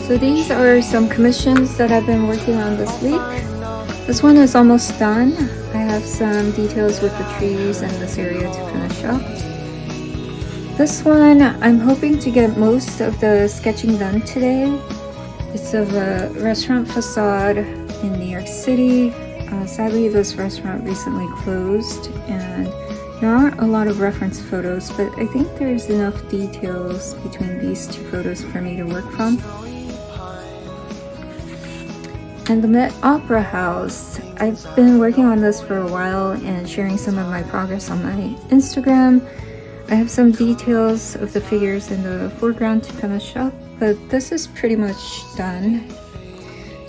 So these are some commissions that I've been working on this week. This one is almost done. I have some details with the trees and this area to finish up. This one, I'm hoping to get most of the sketching done today. It's of a restaurant facade in New York City. Sadly, this restaurant recently closed and there aren't a lot of reference photos, but I think there's enough details between these two photos for me to work from. And the Met Opera House. I've been working on this for a while and sharing some of my progress on my Instagram. I have some details of the figures in the foreground to finish up, but this is pretty much done.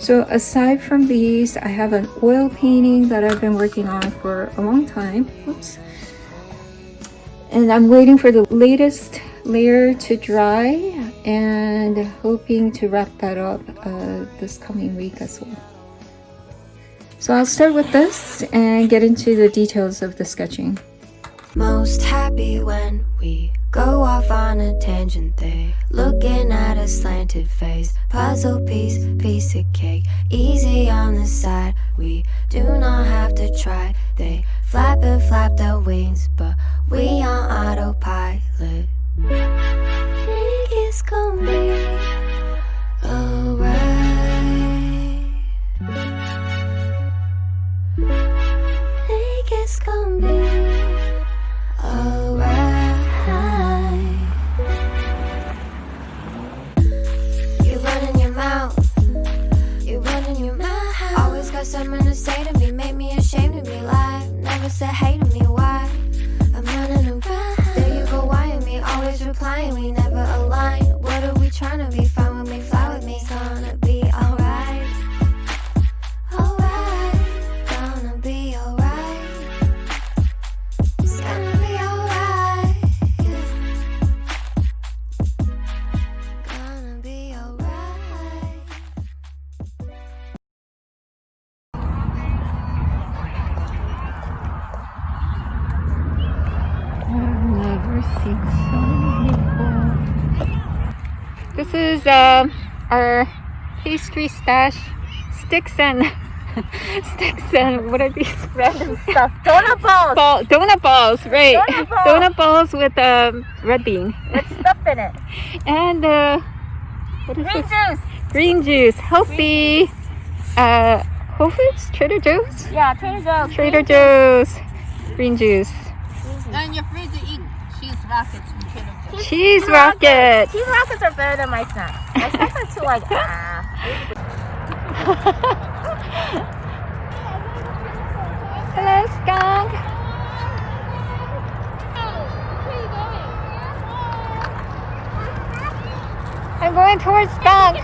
So aside from these, I have an oil painting that I've been working on for a long time. Oops. And I'm waiting for the latest layer to dry and hoping to wrap that up this coming week as well. So I'll start with this and get into the details of the sketching. Most happy when we go off on a tangent. They looking at a slanted face. Puzzle piece, piece of cake. Easy on the side. We do not have to try. They flap and flap their wings, but we on autopilot. Think it's gonna be alright. Think it's gonna be alright. You running your mouth. You running your mouth. Always got something to say to me. Make me ashamed to be live. Never said hey to me. Why? I'm running around. There you go, why me? Always replying. We never align. What are we trying to be? Fine with me, fly with me. It's gonna be alright. Alright. Gonna be alright. It's gonna be alright. Gonna be alright. I've never seen so many people. This is our pastry stash. Sticks and what are these? Random stuff. Donut balls. Donut balls, right? Donut balls. Donut balls with red bean. With stuff in it. And what is Green this? juice. Green juice. Healthy. Whole Foods? Trader Joe's? Yeah, Trader Joe's. Trader Joe's. Green juice. And you're free to eat cheese rockets from Trader Joe's. Cheese rockets. Cheese rockets are better than my snacks. My snacks are too like Hello, skunk. I'm going towards skunk.